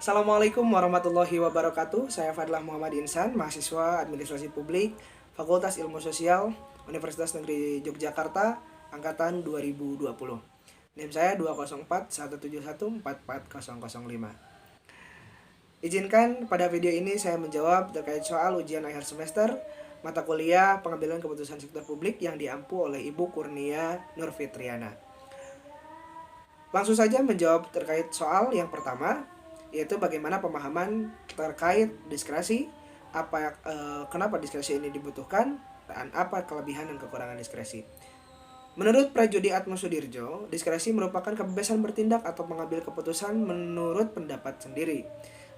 Assalamualaikum warahmatullahi wabarakatuh. Saya Fadlah Muhammad Insan, mahasiswa Administrasi Publik, Fakultas Ilmu Sosial, Universitas Negeri Yogyakarta, angkatan 2020. NIM saya 204 171 44005. Izinkan pada video ini saya menjawab terkait soal ujian akhir semester mata kuliah pengambilan keputusan sektor publik yang diampu oleh Ibu Kurnia Nurfitriana. Langsung saja menjawab terkait soal yang pertama, yaitu bagaimana pemahaman terkait diskresi, kenapa diskresi ini dibutuhkan, dan apa kelebihan dan kekurangan diskresi. Menurut Prajudi Atmosudirjo, diskresi merupakan kebebasan bertindak atau mengambil keputusan menurut pendapat sendiri.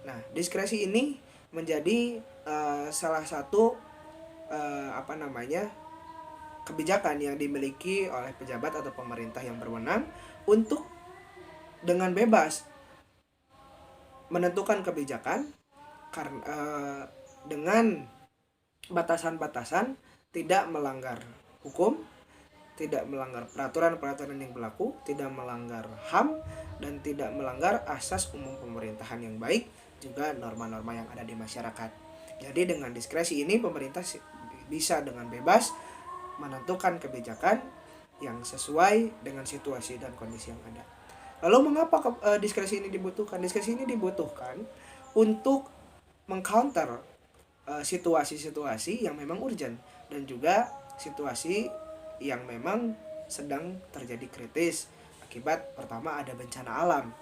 Nah, diskresi ini menjadi salah satu kebijakan yang dimiliki oleh pejabat atau pemerintah yang berwenang untuk dengan bebas menentukan kebijakan dengan batasan-batasan tidak melanggar hukum, tidak melanggar peraturan-peraturan yang berlaku, tidak melanggar HAM, dan tidak melanggar asas umum pemerintahan yang baik, juga norma-norma yang ada di masyarakat. Jadi dengan diskresi ini pemerintah bisa dengan bebas menentukan kebijakan yang sesuai dengan situasi dan kondisi yang ada. Lalu mengapa diskresi ini dibutuhkan? Diskresi ini dibutuhkan untuk mengcounter situasi-situasi yang memang urgent dan juga situasi yang memang sedang terjadi kritis akibat pertama ada bencana alam,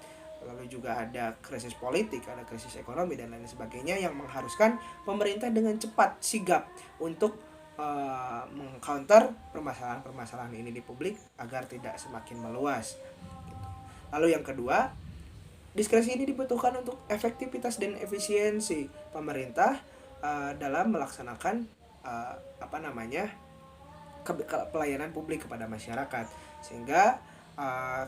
lalu juga ada krisis politik, ada krisis ekonomi dan lain sebagainya yang mengharuskan pemerintah dengan cepat sigap untuk mengcounter permasalahan-permasalahan ini di publik agar tidak semakin meluas. Lalu yang kedua, diskresi ini dibutuhkan untuk efektivitas dan efisiensi pemerintah dalam melaksanakan pelayanan publik kepada masyarakat, sehingga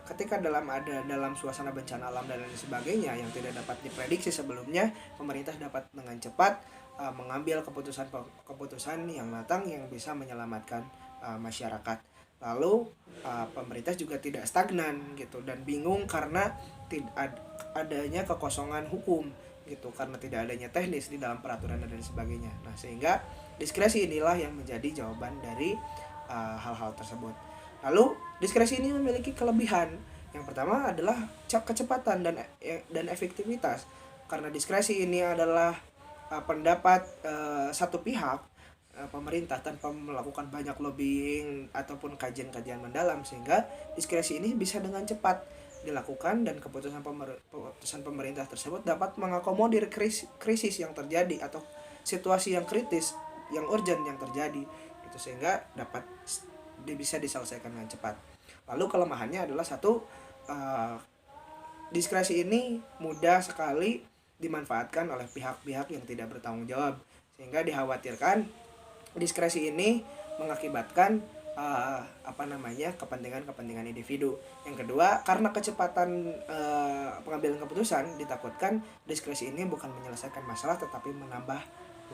ketika dalam suasana bencana alam dan lain sebagainya yang tidak dapat diprediksi sebelumnya, pemerintah dapat dengan cepat mengambil keputusan yang matang yang bisa menyelamatkan masyarakat. Lalu pemerintah juga tidak stagnan gitu dan bingung karena adanya kekosongan hukum gitu, karena tidak adanya teknis di dalam peraturan dan sebagainya. Nah, sehingga diskresi inilah yang menjadi jawaban dari hal-hal tersebut. Lalu diskresi ini memiliki kelebihan. Yang pertama adalah kecepatan dan efektivitas. Karena diskresi ini adalah pendapat satu pihak, pemerintah, tanpa melakukan banyak lobbying ataupun kajian-kajian mendalam, sehingga diskresi ini bisa dengan cepat dilakukan dan keputusan pemerintah tersebut dapat mengakomodir krisis yang terjadi atau situasi yang kritis, yang urgent yang terjadi itu, sehingga dapat bisa diselesaikan dengan cepat. Lalu kelemahannya adalah satu, diskresi ini mudah sekali dimanfaatkan oleh pihak-pihak yang tidak bertanggung jawab, sehingga dikhawatirkan diskresi ini mengakibatkan kepentingan individu. Yang kedua, karena kecepatan pengambilan keputusan, ditakutkan diskresi ini bukan menyelesaikan masalah tetapi menambah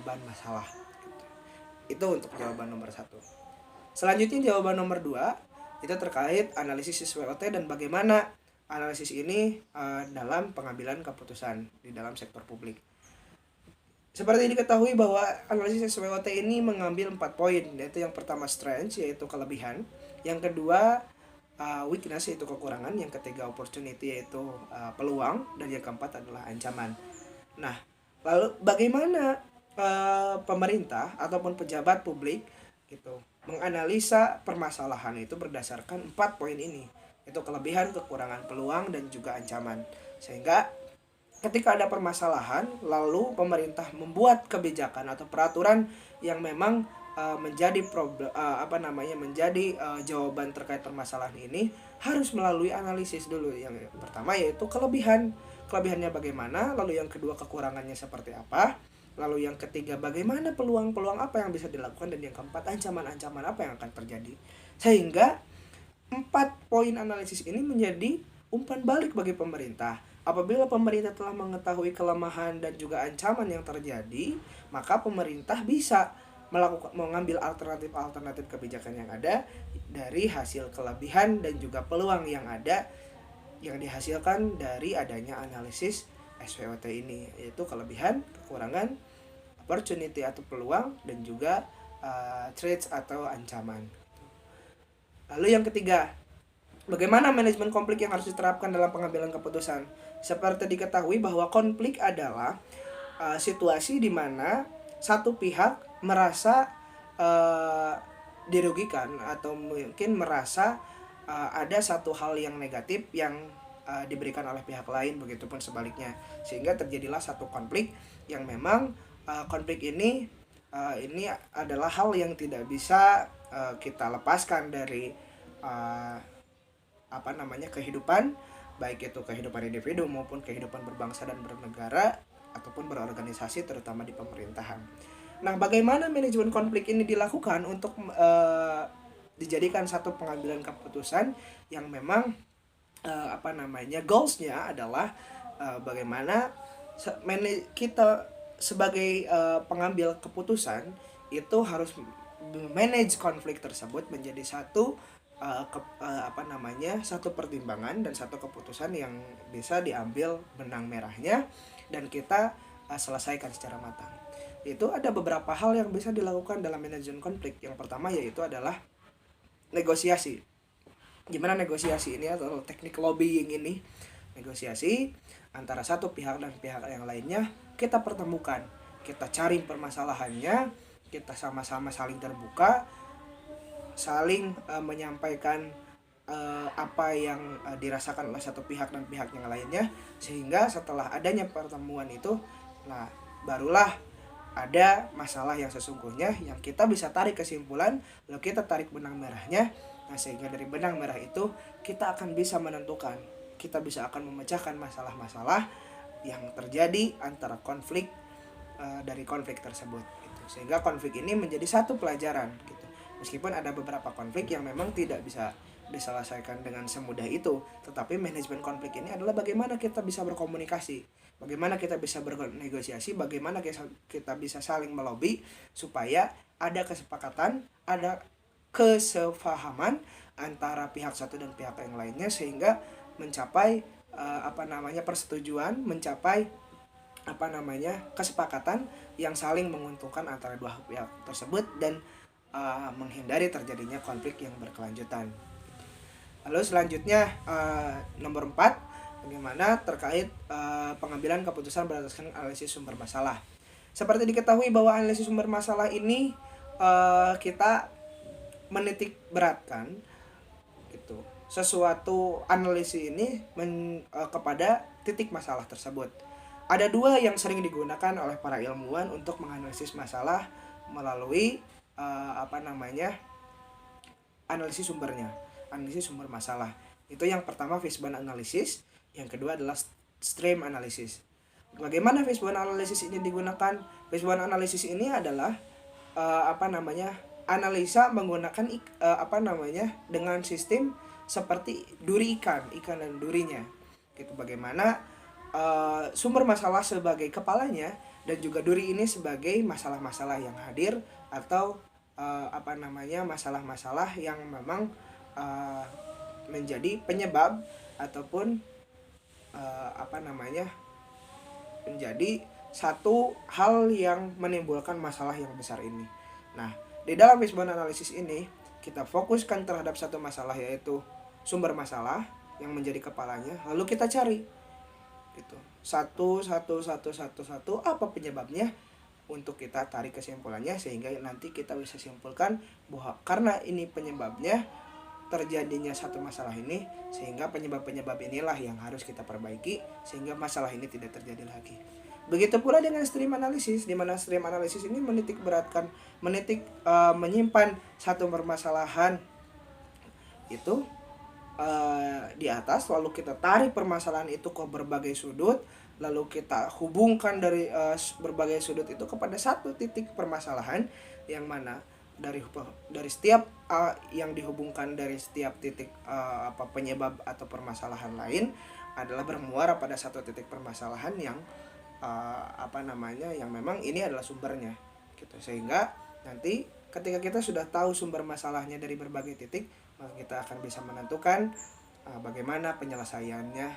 beban masalah. Itu untuk jawaban nomor 1. Selanjutnya jawaban nomor 2 itu terkait analisis SWOT dan bagaimana analisis ini dalam pengambilan keputusan di dalam sektor publik. Seperti diketahui bahwa analisis SWOT ini mengambil 4 poin, yaitu yang pertama strength, yaitu kelebihan, yang kedua weakness, yaitu kekurangan, yang ketiga opportunity, yaitu peluang, dan yang keempat adalah ancaman. Nah, lalu bagaimana pemerintah ataupun pejabat publik gitu menganalisa permasalahan itu berdasarkan 4 poin ini, yaitu kelebihan, kekurangan, peluang, dan juga ancaman. Sehingga ketika ada permasalahan, lalu pemerintah membuat kebijakan atau peraturan yang memang menjadi jawaban terkait permasalahan ini, harus melalui analisis dulu. Yang pertama yaitu kelebihannya bagaimana, lalu yang kedua kekurangannya seperti apa, lalu yang ketiga bagaimana peluang-peluang apa yang bisa dilakukan, dan yang keempat ancaman-ancaman apa yang akan terjadi. Sehingga 4 poin analisis ini menjadi umpan balik bagi pemerintah. Apabila pemerintah telah mengetahui kelemahan dan juga ancaman yang terjadi, maka pemerintah bisa mengambil alternatif kebijakan yang ada dari hasil kelebihan dan juga peluang yang ada yang dihasilkan dari adanya analisis SWOT ini, yaitu kelebihan, kekurangan, opportunity atau peluang, dan juga threats atau ancaman. Lalu yang ketiga, bagaimana manajemen konflik yang harus diterapkan dalam pengambilan keputusan? Seperti diketahui bahwa konflik adalah situasi di mana satu pihak merasa dirugikan atau mungkin merasa ada satu hal yang negatif yang diberikan oleh pihak lain, begitupun sebaliknya, sehingga terjadilah satu konflik yang memang konflik ini adalah hal yang tidak bisa kita lepaskan dari kehidupan, baik itu kehidupan individu maupun kehidupan berbangsa dan bernegara ataupun berorganisasi, terutama di pemerintahan. Nah, bagaimana manajemen konflik ini dilakukan untuk dijadikan satu pengambilan keputusan yang memang goalsnya adalah bagaimana kita sebagai pengambil keputusan itu harus manage konflik tersebut menjadi satu satu pertimbangan dan satu keputusan yang bisa diambil benang merahnya dan kita selesaikan secara matang. Itu ada beberapa hal yang bisa dilakukan dalam manajemen konflik. Yang pertama yaitu adalah negosiasi. Gimana negosiasi ini atau teknik lobbying ini? Negosiasi antara satu pihak dan pihak yang lainnya kita pertemukan, kita cari permasalahannya, kita sama-sama saling terbuka, saling menyampaikan apa yang dirasakan oleh satu pihak dan pihak yang lainnya, sehingga setelah adanya pertemuan itu, nah barulah ada masalah yang sesungguhnya yang kita bisa tarik kesimpulan, lalu kita tarik benang merahnya. Nah, sehingga dari benang merah itu kita akan bisa menentukan, kita bisa akan memecahkan masalah-masalah yang terjadi antara konflik dari konflik tersebut gitu. Sehingga konflik ini menjadi satu pelajaran gitu. Meskipun ada beberapa konflik yang memang tidak bisa diselesaikan dengan semudah itu, tetapi manajemen konflik ini adalah bagaimana kita bisa berkomunikasi, bagaimana kita bisa bernegosiasi, bagaimana kita bisa saling melobi supaya ada kesepakatan, ada kesepahaman antara pihak satu dan pihak yang lainnya, sehingga mencapai persetujuan, mencapai kesepakatan yang saling menguntungkan antara dua pihak tersebut dan menghindari terjadinya konflik yang berkelanjutan. Lalu selanjutnya nomor 4, bagaimana terkait pengambilan keputusan berdasarkan analisis sumber masalah. Seperti diketahui bahwa analisis sumber masalah ini kita menitik beratkan gitu sesuatu analisis ini kepada titik masalah tersebut. Ada dua yang sering digunakan oleh para ilmuwan untuk menganalisis masalah melalui analisis sumbernya, analisis sumber masalah. Itu yang pertama fishbone analysis, yang kedua adalah stream analysis. Bagaimana fishbone analysis ini digunakan? Fishbone analysis ini adalah analisa menggunakan dengan sistem seperti duri ikan dan durinya. Gitu, bagaimana sumber masalah sebagai kepalanya dan juga duri ini sebagai masalah-masalah yang hadir atau masalah-masalah yang memang menjadi penyebab ataupun menjadi satu hal yang menimbulkan masalah yang besar ini. Nah, di dalam fishbone analysis ini kita fokuskan terhadap satu masalah, yaitu sumber masalah yang menjadi kepalanya, lalu kita cari gitu satu apa penyebabnya untuk kita tarik kesimpulannya, sehingga nanti kita bisa simpulkan bahwa karena ini penyebabnya terjadinya satu masalah ini, sehingga penyebab-penyebab inilah yang harus kita perbaiki sehingga masalah ini tidak terjadi lagi. Begitu pula dengan stream analysis, di mana stream analysis ini menyimpan satu permasalahan itu di atas, lalu kita tarik permasalahan itu ke berbagai sudut, lalu kita hubungkan dari berbagai sudut itu kepada satu titik permasalahan, yang mana dari setiap yang dihubungkan dari setiap titik penyebab atau permasalahan lain adalah bermuara pada satu titik permasalahan yang yang memang ini adalah sumbernya gitu. Sehingga nanti ketika kita sudah tahu sumber masalahnya dari berbagai titik, maka kita akan bisa menentukan bagaimana penyelesaiannya,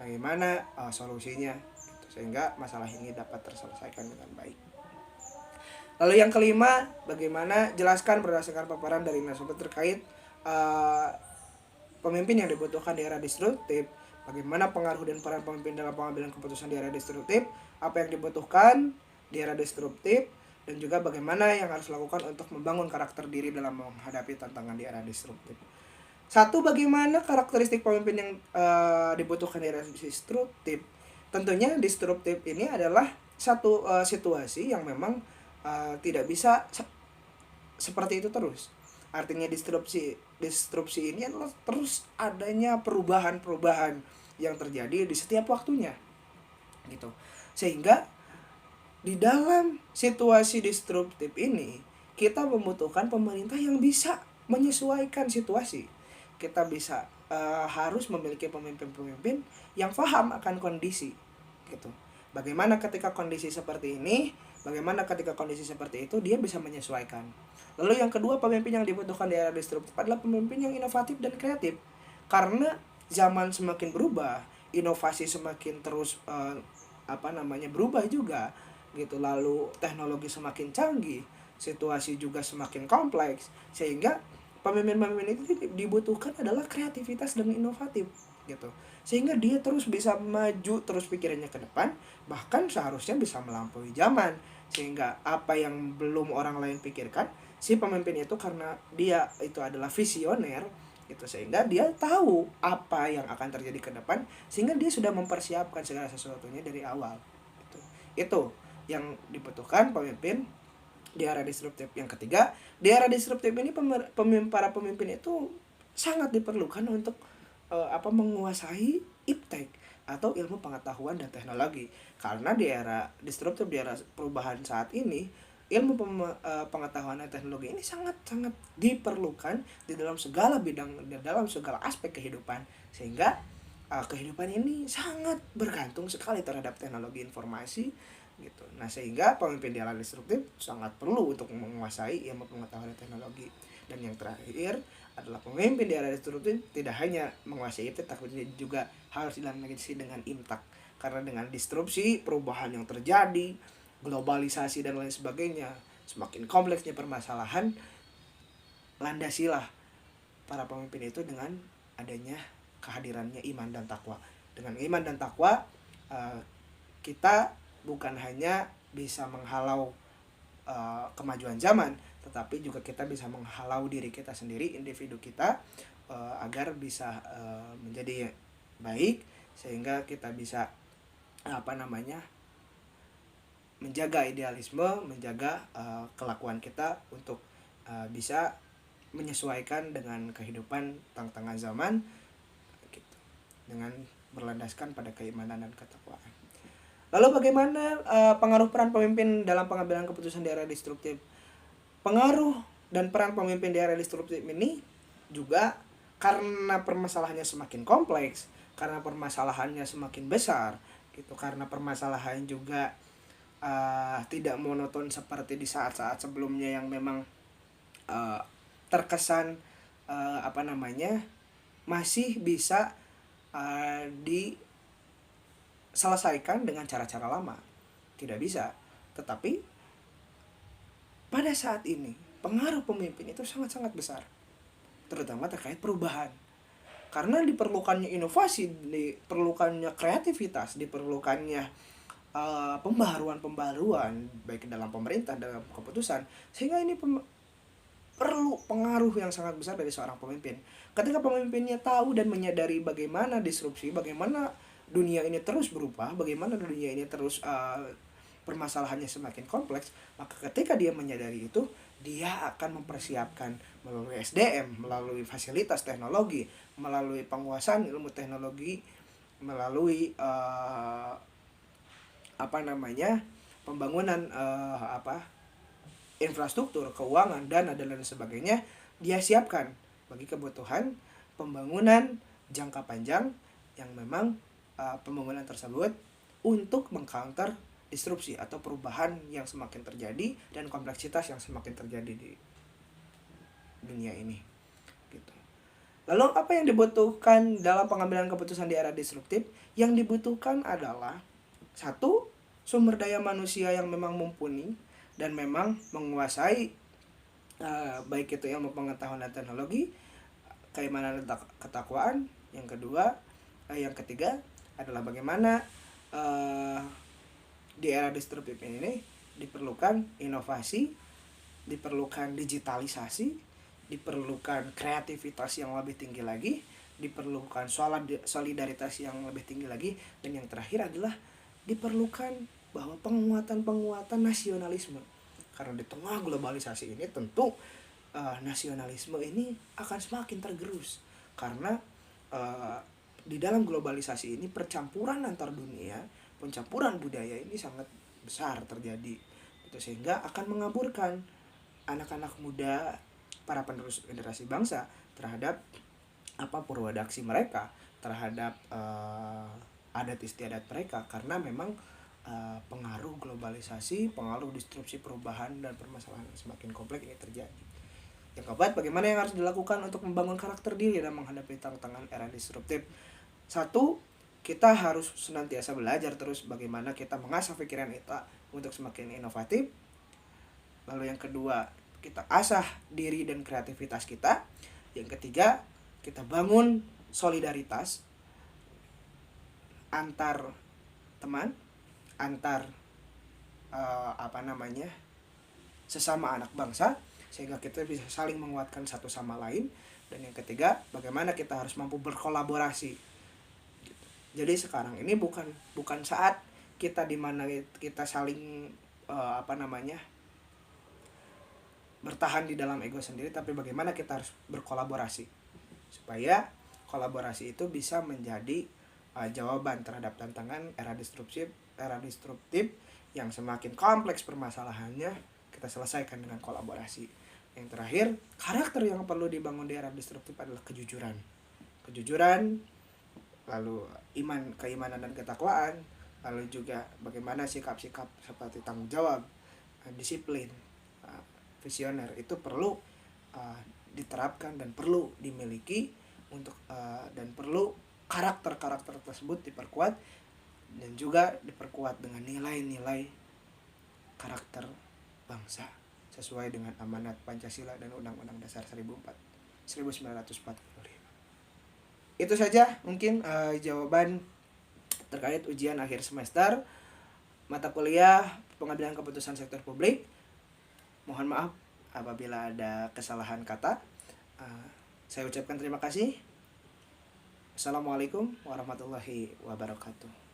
bagaimana solusinya gitu. sehingga masalah ini dapat terselesaikan dengan baik. Lalu yang kelima, bagaimana jelaskan berdasarkan paparan dari narasumber terkait pemimpin yang dibutuhkan di era disruptif, bagaimana pengaruh dan peran pemimpin dalam pengambilan keputusan di era disruptif, apa yang dibutuhkan di era disruptif, dan juga bagaimana yang harus dilakukan untuk membangun karakter diri dalam menghadapi tantangan di era disruptif. Satu, bagaimana karakteristik pemimpin yang dibutuhkan di era disruptif. Tentunya disruptif ini adalah satu situasi yang memang tidak bisa seperti itu terus. Artinya disrupsi ini adalah terus adanya perubahan-perubahan yang terjadi di setiap waktunya, gitu. Sehingga di dalam situasi disruptif ini kita membutuhkan pemerintah yang bisa menyesuaikan situasi. Kita bisa harus memiliki pemimpin-pemimpin yang paham akan kondisi, gitu. Bagaimana ketika kondisi seperti ini, bagaimana ketika kondisi seperti itu dia bisa menyesuaikan. Lalu yang kedua, pemimpin yang dibutuhkan di era disruptif adalah pemimpin yang inovatif dan kreatif. Karena zaman semakin berubah, inovasi semakin terus berubah juga, gitu. Lalu teknologi semakin canggih, situasi juga semakin kompleks, sehingga pemimpin-pemimpin itu dibutuhkan adalah kreativitas dan inovatif, gitu. Sehingga dia terus bisa maju, terus pikirannya ke depan, bahkan seharusnya bisa melampaui zaman. Sehingga apa yang belum orang lain pikirkan, si pemimpin itu karena dia itu adalah visioner, gitu, sehingga dia tahu apa yang akan terjadi ke depan, sehingga dia sudah mempersiapkan segala sesuatunya dari awal, gitu. Itu yang dibutuhkan pemimpin di era disruptif. Yang ketiga, di era disruptif ini para pemimpin itu sangat diperlukan untuk menguasai iptek atau ilmu pengetahuan dan teknologi. Karena di era disruptif, di era perubahan saat ini, ilmu pengetahuan dan teknologi ini sangat-sangat diperlukan di dalam segala bidang, di dalam segala aspek kehidupan. Sehingga kehidupan ini sangat bergantung sekali terhadap teknologi informasi, gitu. Nah, sehingga pemimpin di era disruptif sangat perlu untuk menguasai ilmu pengetahuan dan teknologi. Dan yang terakhir adalah pemimpin di era disruptif tidak hanya menguasai itu, tapi juga harus dilandasi dengan imtak. Karena dengan disrupsi, perubahan yang terjadi, globalisasi dan lain sebagainya, semakin kompleksnya permasalahan, landasilah para pemimpin itu dengan adanya kehadirannya iman dan takwa. Dengan iman dan takwa, kita bukan hanya bisa menghalau kemajuan zaman, tetapi juga kita bisa menghalau diri kita sendiri, individu kita, agar bisa menjadi baik, sehingga kita bisa menjaga idealisme, menjaga kelakuan kita untuk bisa menyesuaikan dengan kehidupan tantangan zaman, gitu, dengan berlandaskan pada keimanan dan ketakwaan. Lalu bagaimana pengaruh peran pemimpin dalam pengambilan keputusan di era disruptif? Pengaruh dan peran pemimpin di era disruptif ini juga karena permasalahannya semakin kompleks, karena permasalahannya semakin besar, gitu, karena permasalahan juga tidak monoton seperti di saat-saat sebelumnya yang memang terkesan masih bisa diselesaikan dengan cara-cara lama. Tidak bisa. Tetapi pada saat ini pengaruh pemimpin itu sangat-sangat besar, terutama terkait perubahan. Karena diperlukannya inovasi, diperlukannya kreativitas, diperlukannya pembaharuan baik dalam pemerintah, dalam keputusan, sehingga ini perlu pengaruh yang sangat besar dari seorang pemimpin. Ketika pemimpinnya tahu dan menyadari bagaimana disrupsi, bagaimana dunia ini terus berubah, bagaimana dunia ini terus permasalahannya semakin kompleks, maka ketika dia menyadari itu, dia akan mempersiapkan melalui SDM, melalui fasilitas teknologi, melalui penguasaan ilmu teknologi, melalui pembangunan infrastruktur, keuangan, dana dan lain sebagainya, dia siapkan bagi kebutuhan pembangunan jangka panjang yang memang pembangunan tersebut untuk mengcounter disrupsi atau perubahan yang semakin terjadi dan kompleksitas yang semakin terjadi di dunia ini, gitu. Lalu apa yang dibutuhkan dalam pengambilan keputusan di era disruptif? Yang dibutuhkan adalah Satu, sumber daya manusia yang memang mumpuni dan memang menguasai baik itu ilmu pengetahuan dan teknologi, keimanan dan ketakwaan. Yang kedua, yang ketiga adalah bagaimana di era disruptif ini diperlukan inovasi, diperlukan digitalisasi, diperlukan kreativitas yang lebih tinggi lagi, diperlukan solidaritas yang lebih tinggi lagi, dan yang terakhir adalah diperlukan bahwa penguatan nasionalisme. Karena di tengah globalisasi ini tentu nasionalisme ini akan semakin tergerus karena di dalam globalisasi ini percampuran antar dunia, pencampuran budaya ini sangat besar terjadi, itu sehingga akan mengaburkan anak-anak muda, para penerus generasi bangsa terhadap purwadaksi mereka, terhadap adat istiadat mereka, karena memang pengaruh globalisasi, pengaruh disrupsi perubahan dan permasalahan yang semakin kompleks ini terjadi. Yang keempat, bagaimana yang harus dilakukan untuk membangun karakter diri dan menghadapi tantangan era disruptif? Satu, kita harus senantiasa belajar terus bagaimana kita mengasah pikiran kita untuk semakin inovatif. Lalu yang kedua, kita asah diri dan kreativitas kita. Yang ketiga, kita bangun solidaritas antar teman, antar sesama anak bangsa, sehingga kita bisa saling menguatkan satu sama lain. Dan yang ketiga, bagaimana kita harus mampu berkolaborasi. Jadi sekarang ini bukan saat kita dimana kita saling bertahan di dalam ego sendiri, tapi bagaimana kita harus berkolaborasi supaya kolaborasi itu bisa menjadi jawaban terhadap tantangan era disruptif yang semakin kompleks permasalahannya, kita selesaikan dengan kolaborasi. Yang terakhir, karakter yang perlu dibangun di era disruptif adalah kejujuran, lalu keimanan dan ketakwaan, lalu juga bagaimana sikap-sikap seperti tanggung jawab, disiplin, visioner itu perlu diterapkan dan perlu dimiliki untuk dan perlu karakter-karakter tersebut diperkuat dan juga diperkuat dengan nilai-nilai karakter bangsa sesuai dengan amanat Pancasila dan Undang-Undang Dasar 1945. Itu saja mungkin jawaban terkait ujian akhir semester mata kuliah pengambilan keputusan sektor publik. Mohon maaf apabila ada kesalahan kata. Saya ucapkan terima kasih. Assalamualaikum warahmatullahi wabarakatuh.